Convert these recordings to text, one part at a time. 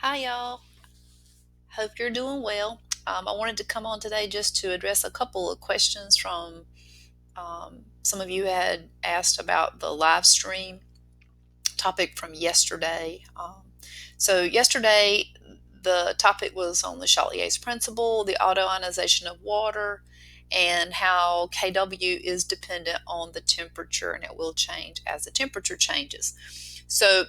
Hi, y'all. Hope you're doing well. I wanted to come on today just to address a couple of questions from some of you had asked about the live stream topic from yesterday. Yesterday, the topic was on Le Chatelier's principle, the autoionization of water, and how Kw is dependent on the temperature and it will change as the temperature changes. So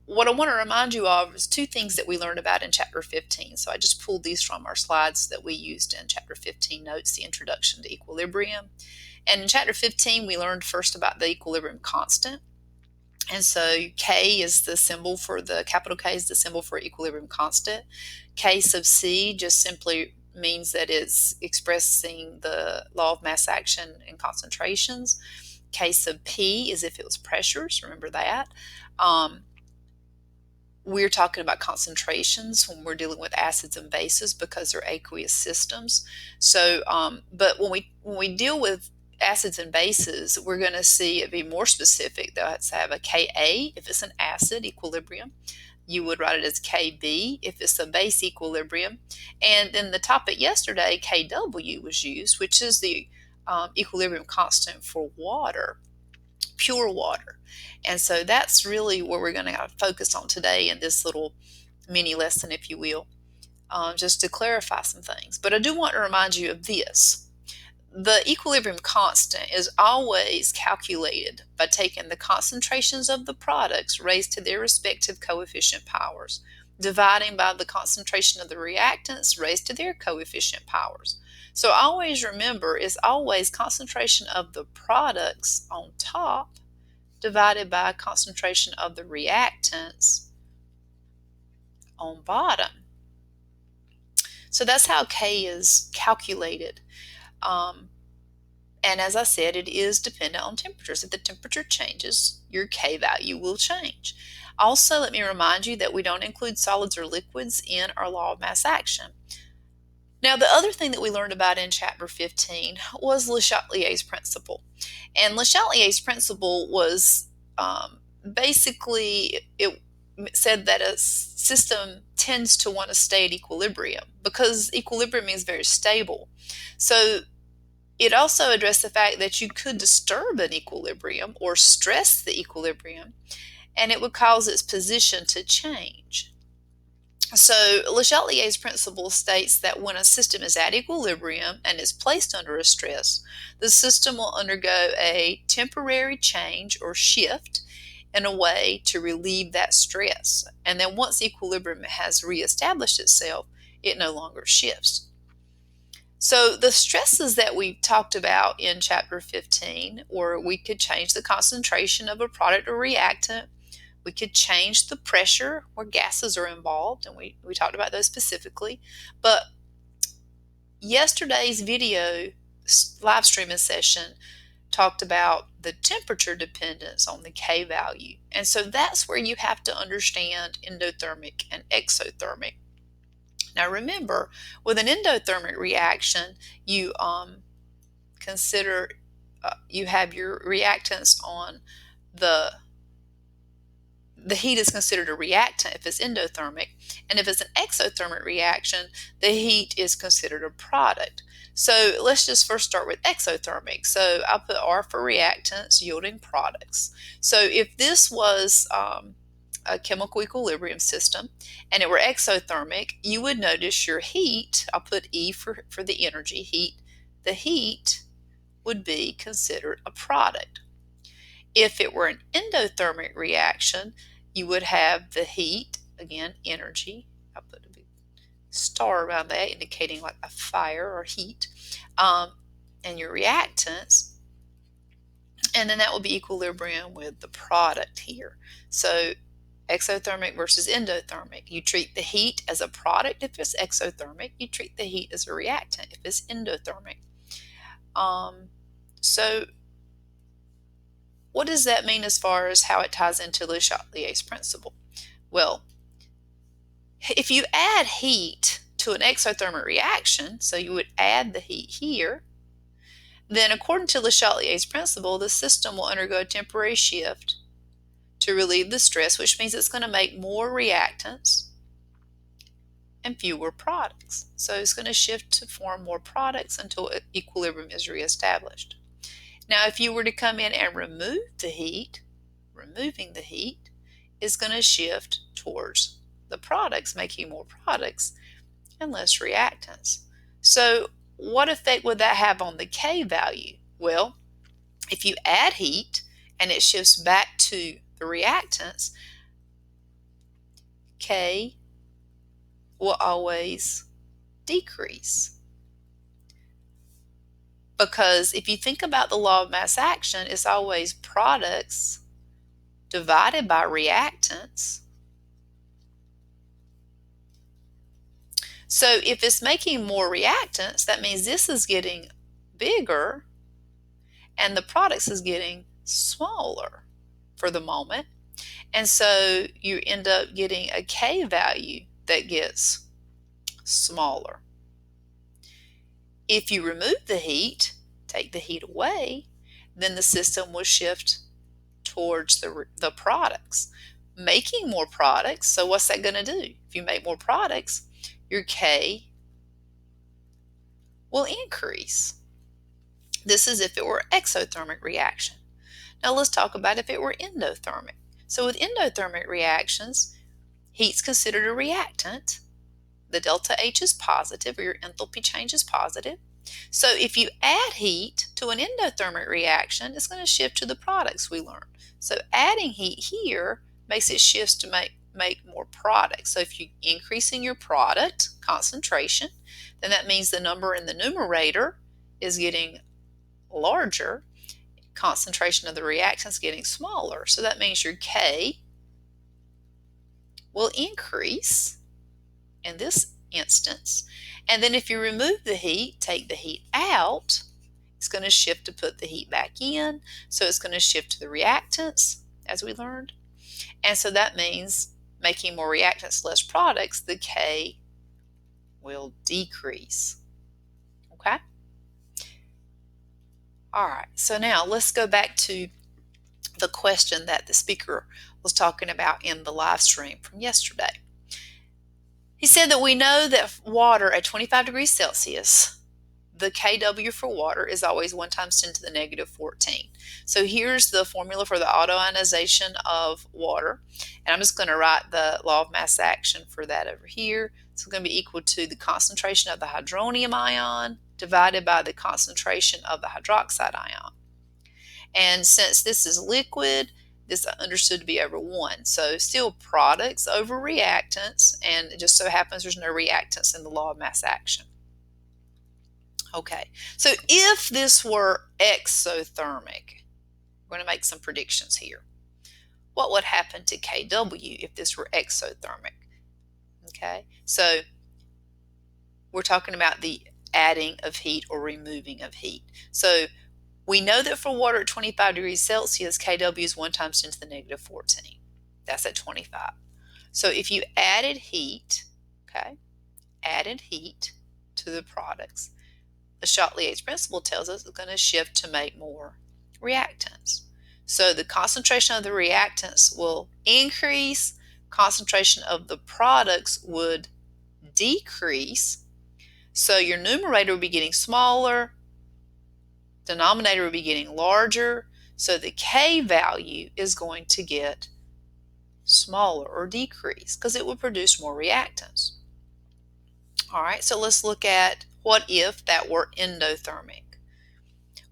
what I want to remind you of is two things that we learned about in chapter 15. So I just pulled these from our slides that we used in chapter 15 notes, the introduction to equilibrium. And in chapter 15, we learned first about the equilibrium constant. And so K is the symbol for the capital K is the symbol for equilibrium constant. K sub C just simply means that it's expressing the law of mass action and concentrations. K sub P is if it was pressures, remember that. We're talking about concentrations when we're dealing with acids and bases because they're aqueous systems. But when we deal with acids and bases, we're going to see it be more specific. They'll have a Ka if it's an acid equilibrium. You would write it as Kb if it's a base equilibrium. And then the topic yesterday, Kw was used, which is the equilibrium constant for water, pure water. And so that's really where we're going to focus on today in this little mini lesson, if you will, just to clarify some things. But I do want to remind you of this. The equilibrium constant is always calculated by taking the concentrations of the products raised to their respective coefficient powers, dividing by the concentration of the reactants raised to their coefficient powers. So always remember, it's always concentration of the products on top divided by concentration of the reactants on bottom. So that's how K is calculated. And as I said, it is dependent on temperatures. If the temperature changes, your K value will change. Also, let me remind you that we don't include solids or liquids in our law of mass action. Now, the other thing that we learned about in chapter 15 was Le Chatelier's principle. And Le Chatelier's principle was basically, it said that a system tends to want to stay at equilibrium because equilibrium is very stable. So it also addressed the fact that you could disturb an equilibrium or stress the equilibrium, and it would cause its position to change. So Le Chatelier's principle states that when a system is at equilibrium and is placed under a stress, the system will undergo a temporary change or shift in a way to relieve that stress. And then once equilibrium has reestablished itself, it no longer shifts. So the stresses that we talked about in chapter 15, or we could change the concentration of a product or reactant, we could change the pressure where gases are involved, and we talked about those specifically. But yesterday's video live streaming session talked about the temperature dependence on the K value. And so that's where you have to understand endothermic and exothermic. Now remember, with an endothermic reaction, you consider you have your reactants on the heat is considered a reactant if it's endothermic, and if it's an exothermic reaction, the heat is considered a product. So let's just first start with exothermic. So I'll put R for reactants yielding products. So if this was a chemical equilibrium system and it were exothermic, you would notice your heat, I'll put E for the energy, heat, the heat would be considered a product. If it were an endothermic reaction, you would have the heat, again, energy. I'll put a big star around that indicating like a fire or heat, and your reactants. And then that will be equilibrium with the product here. So exothermic versus endothermic. You treat the heat as a product if it's exothermic. You treat the heat as a reactant if it's endothermic. So what does that mean as far as how it ties into Le Chatelier's principle? Well, if you add heat to an exothermic reaction, so you would add the heat here, then according to Le Chatelier's principle, the system will undergo a temporary shift to relieve the stress, which means it's going to make more reactants and fewer products. So it's going to shift to form more products until equilibrium is reestablished. Now, if you were to come in and remove the heat, removing the heat is going to shift towards the products, making more products and less reactants. So what effect would that have on the K value? Well, if you add heat and it shifts back to the reactants, K will always decrease. Because if you think about the law of mass action, it's always products divided by reactants. So if it's making more reactants, that means this is getting bigger and the products is getting smaller for the moment. And so you end up getting a K value that gets smaller. If you remove the heat, take the heat away, then the system will shift towards the products, making more products. So what's that going to do? If you make more products, your K will increase. This is if it were exothermic reaction. Now let's talk about if it were endothermic. So with endothermic reactions, heat's considered a reactant. The delta H is positive, or your enthalpy change is positive. So if you add heat to an endothermic reaction, it's going to shift to the products we learned. So adding heat here makes it shift to make more products. So if you're increasing your product concentration, then that means the number in the numerator is getting larger. Concentration of the reactant is getting smaller. So that means your K will increase in this instance. And then if you remove the heat, take the heat out, it's going to shift to put the heat back in. So it's going to shift to the reactants, as we learned. And so that means making more reactants, less products, the K will decrease. Okay? All right, so now let's go back to the question that the speaker was talking about in the live stream from yesterday. He said that we know that water at 25 degrees Celsius, the kW for water is always 1 times 10 to the negative 14. So here's the formula for the autoionization of water. And I'm just going to write the law of mass action for that over here. So it's going to be equal to the concentration of the hydronium ion divided by the concentration of the hydroxide ion. And since this is liquid, this is understood to be over 1. So still products over reactants, and it just so happens there's no reactants in the law of mass action. Okay, so if this were exothermic, we're going to make some predictions here. What would happen to kW if this were exothermic? Okay, so we're talking about the adding of heat or removing of heat. So we know that for water at 25 degrees Celsius, kW is 1 times 10 to the negative 14. That's at 25. So if you added heat, okay, added heat to the products, the Chatelier's principle tells us it's going to shift to make more reactants. So the concentration of the reactants will increase, concentration of the products would decrease. So your numerator would be getting smaller, denominator would be getting larger, so the K value is going to get smaller or decrease because it will produce more reactants. All right, so let's look at what if that were endothermic.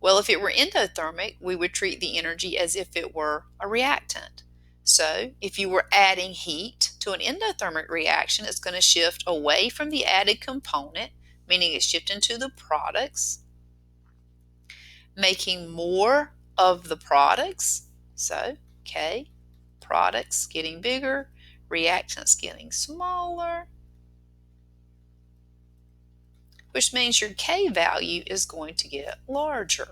Well, if it were endothermic, we would treat the energy as if it were a reactant. So if you were adding heat to an endothermic reaction, it's going to shift away from the added component, meaning it's shifting to the products, making more of the products. So K, products getting bigger, reactants getting smaller, which means your K value is going to get larger.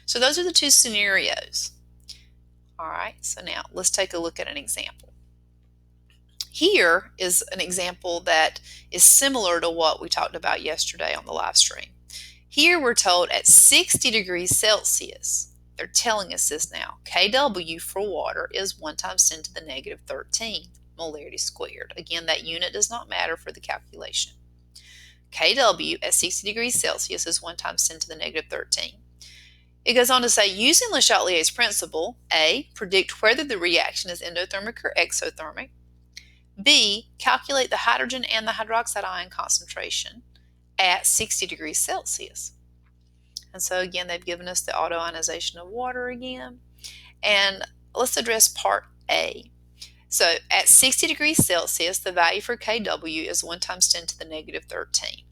So those are the two scenarios. All right, so now let's take a look at an example. Here is an example that is similar to what we talked about yesterday on the live stream. Here we're told at 60 degrees Celsius, they're telling us this now, kW for water is 1 times 10 to the negative 13. molarity squared. Again, that unit does not matter for the calculation. Kw at 60 degrees Celsius is 1 times 10 to the negative 13. It goes on to say, using Le Chatelier's principle, A, predict whether the reaction is endothermic or exothermic. B, calculate the hydrogen and the hydroxide ion concentration at 60 degrees Celsius. And so again, they've given us the autoionization of water again. And let's address part A. So at 60 degrees Celsius, the value for Kw is 1 times 10 to the negative 13.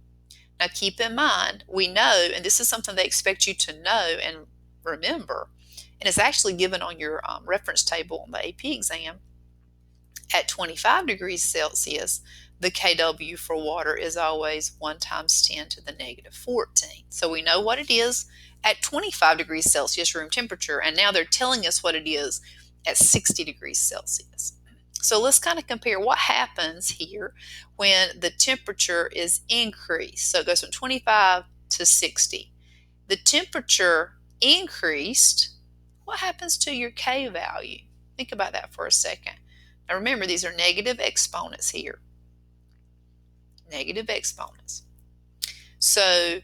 Now keep in mind, we know, and this is something they expect you to know and remember, and it's actually given on your reference table on the AP exam, at 25 degrees Celsius, the Kw for water is always 1 times 10 to the negative 14. So we know what it is at 25 degrees Celsius room temperature, and now they're telling us what it is at 60 degrees Celsius. So let's kind of compare what happens here when the temperature is increased. So it goes from 25 to 60. The temperature increased, what happens to your K value? Think about that for a second. Now remember, these are negative exponents here. Negative exponents. So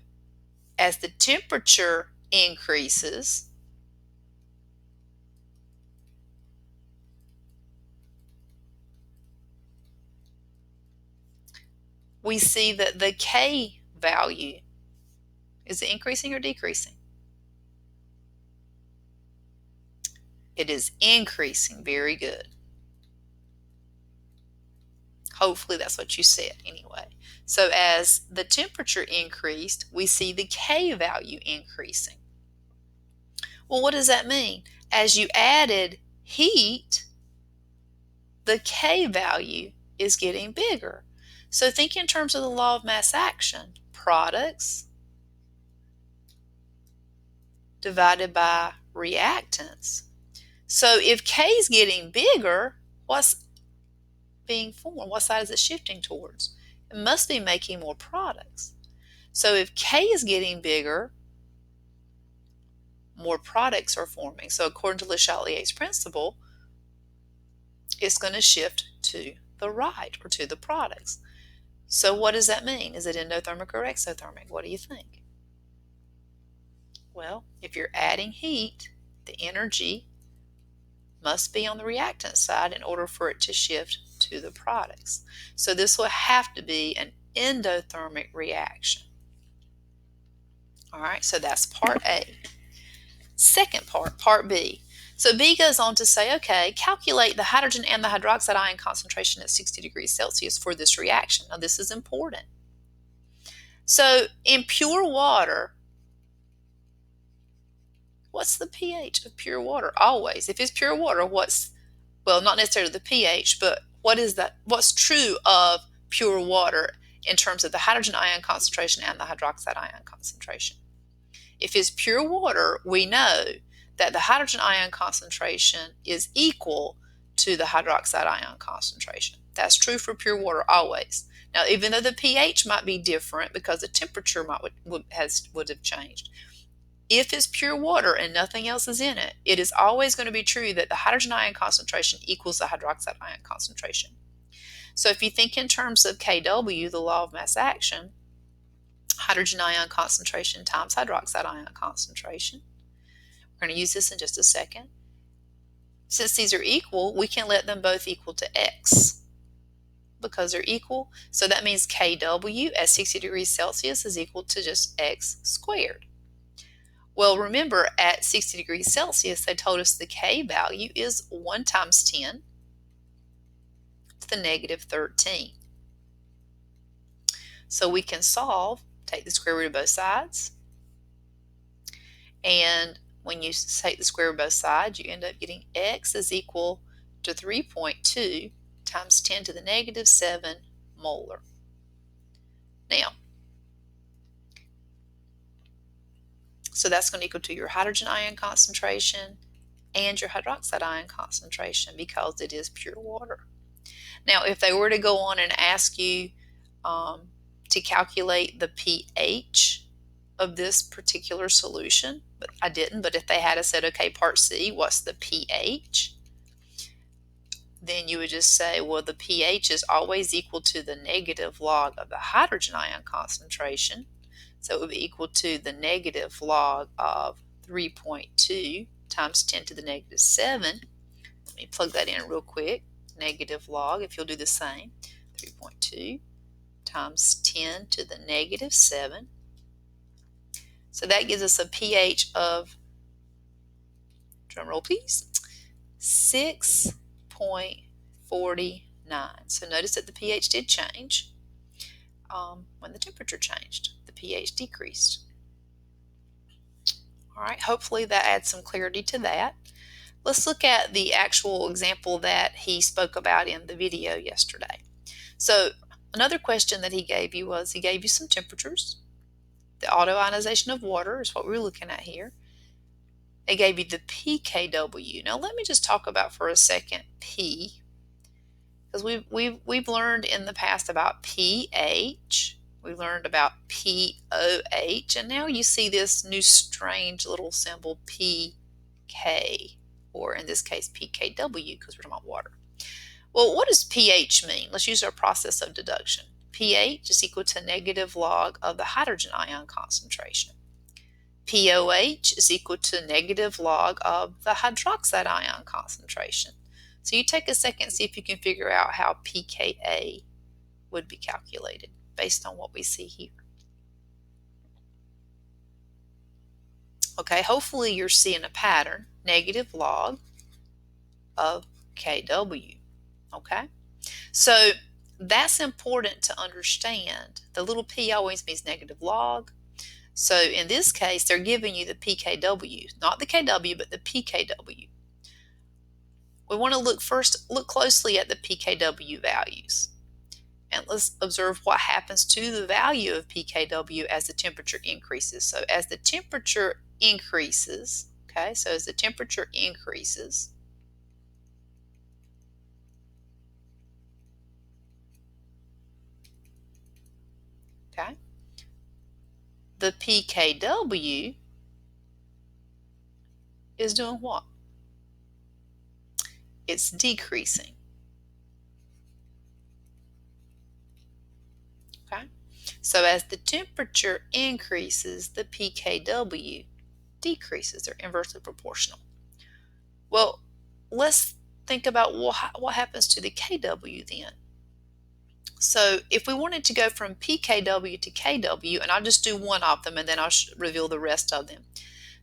as the temperature increases, we see that the K value is increasing or decreasing? It is increasing. Very good. Hopefully that's what you said anyway. So as the temperature increased, we see the K value increasing. Well, what does that mean? As you added heat, the K value is getting bigger. So think in terms of the law of mass action. Products divided by reactants. So if K is getting bigger, what's being formed? What side is it shifting towards? It must be making more products. So if K is getting bigger, more products are forming. So according to Le Chatelier's principle, it's going to shift to the right, or to the products. So what does that mean? Is it endothermic or exothermic? What do you think? Well, if you're adding heat, the energy must be on the reactant side in order for it to shift to the products. So this will have to be an endothermic reaction. All right, so that's part A. Second part, part B. So B goes on to say, okay, calculate the hydrogen and the hydroxide ion concentration at 60 degrees Celsius for this reaction. Now this is important. So in pure water, what's the pH of pure water? Always. If it's pure water, well, not necessarily the pH, but what's true of pure water in terms of the hydrogen ion concentration and the hydroxide ion concentration? If it's pure water, we know that the hydrogen ion concentration is equal to the hydroxide ion concentration. That's true for pure water always. Now, even though the pH might be different because the temperature would have changed, if it's pure water and nothing else is in it, it is always going to be true that the hydrogen ion concentration equals the hydroxide ion concentration. So if you think in terms of Kw, the law of mass action, hydrogen ion concentration times hydroxide ion concentration. We're going to use this in just a second. Since these are equal, we can let them both equal to X because they're equal. So that means Kw at 60 degrees Celsius is equal to just X squared. Well, remember at 60 degrees Celsius, they told us the K value is 1 times 10 to the negative 13. So we can solve, take the square root of both sides, and when you take the square root of both sides, you end up getting X is equal to 3.2 times 10 to the negative 7 molar. Now, so that's going to equal to your hydrogen ion concentration and your hydroxide ion concentration because it is pure water. Now, if they were to go on and ask you to calculate the pH of this particular solution, but I didn't, but if they had said, okay, part C, what's the pH? then you would just say, well, the pH is always equal to the negative log of the hydrogen ion concentration. So it would be equal to the negative log of 3.2 times 10 to the negative 7. Let me plug that in real quick. Negative log, if you'll do the same, 3.2 times 10 to the negative 7. So that gives us a pH of, drum roll please, 6.49. So notice that the pH did change when the temperature changed. The pH decreased. All right, hopefully that adds some clarity to that. Let's look at the actual example that he spoke about in the video yesterday. So another question that he gave you was, he gave you some temperatures. The autoionization of water is what we're looking at here. They gave you the pKW. Now let me just talk about for a second P, because we've learned in the past about pH. We learned about POH, and now you see this new strange little symbol pK, or in this case pKW, because we're talking about water. Well, what does pH mean? Let's use our process of deduction. pH is equal to negative log of the hydrogen ion concentration. POH is equal to negative log of the hydroxide ion concentration. So you take a second and see if you can figure out how pKa would be calculated based on what we see here. Okay, hopefully you're seeing a pattern, negative log of Kw. Okay, so that's important to understand. The little p always means negative log. So in this case, they're giving you the pKw, not the Kw, but the pKw. We want to look closely at the pKw values. And let's observe what happens to the value of pKw as the temperature increases. So as the temperature increases, okay, so as the temperature increases, okay, the pKw is doing what? It's decreasing. Okay, so as the temperature increases, the pKw decreases. They're inversely proportional. Well, let's think about what happens to the Kw then. So if we wanted to go from pKw to Kw, and I'll just do one of them and then I'll reveal the rest of them.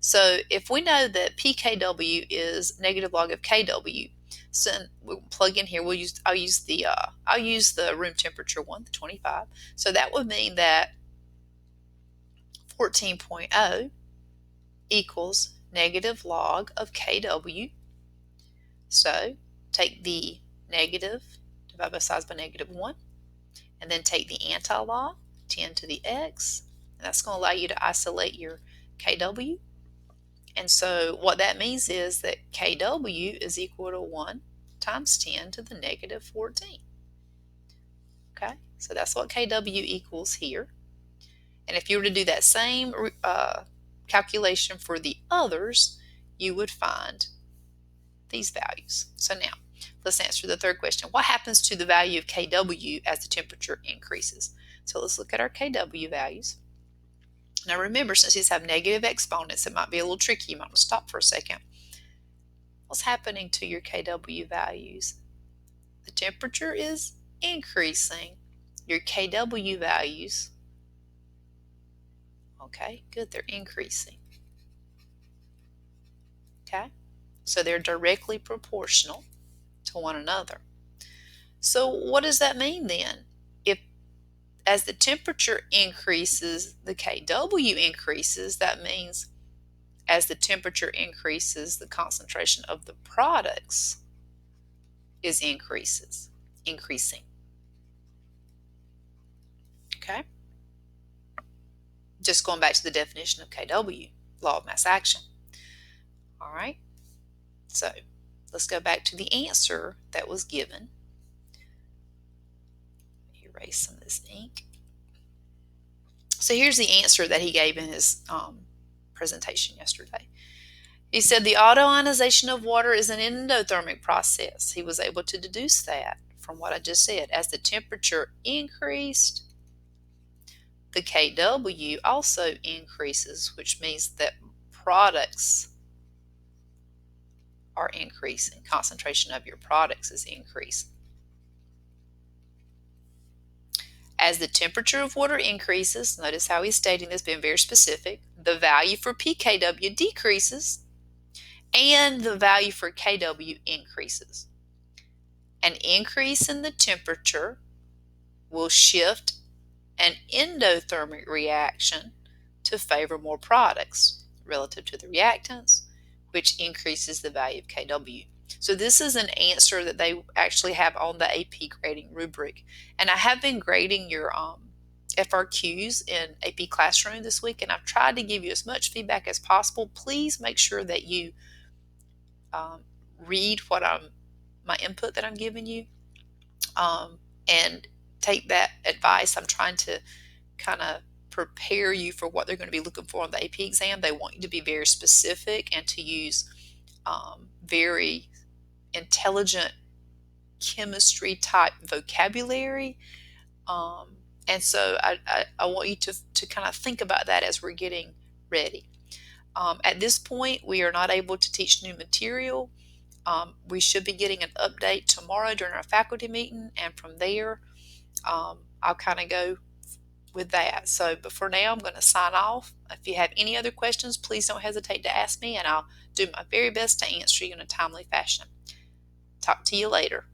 So if we know that pKw is negative log of Kw, so we'll plug in here. I'll use the room temperature one, the 25. So that would mean that 14.0 equals negative log of Kw. So take the negative, divide both sides by -1, and then take the anti-log, 10 to the x, and that's going to allow you to isolate your Kw. And so what that means is that Kw is equal to 1 times 10 to the -14. Okay, so that's what Kw equals here. And if you were to do that same calculation for the others, you would find these values. So now, let's answer the third question. What happens to the value of Kw as the temperature increases? So let's look at our Kw values. Now remember, since these have negative exponents, it might be a little tricky. You might want to stop for a second. What's happening to your Kw values? The temperature is increasing. Your Kw values, okay, good, they're increasing. Okay, so they're directly proportional to one another. So what does that mean then? If as the temperature increases, the Kw increases, that means as the temperature increases, the concentration of the products is increasing. Okay? Just going back to the definition of Kw, law of mass action. All right? So let's go back to the answer that was given. Erase some of this ink. So here's the answer that he gave in his presentation yesterday. He said the autoionization of water is an endothermic process. He was able to deduce that from what I just said. As the temperature increased, the Kw also increases, which means that products are increasing. Concentration of your products is increasing. As the temperature of water increases, notice how he's stating this, being very specific, the value for pKw decreases and the value for Kw increases. An increase in the temperature will shift an endothermic reaction to favor more products relative to the reactants, which increases the value of Kw. So this is an answer that they actually have on the AP grading rubric. And I have been grading your FRQs in AP Classroom this week, and I've tried to give you as much feedback as possible. Please make sure that you read what my input that I'm giving you, and take that advice. I'm trying to kind of prepare you for what they're going to be looking for on the AP exam. They want you to be very specific and to use very intelligent chemistry type vocabulary. And so I want you to kind of think about that as we're getting ready. At this point, we are not able to teach new material. We should be getting an update tomorrow during our faculty meeting, and from there, I'll kind of go with that. So, but for now, I'm going to sign off. If you have any other questions, please don't hesitate to ask me, and I'll do my very best to answer you in a timely fashion. Talk to you later.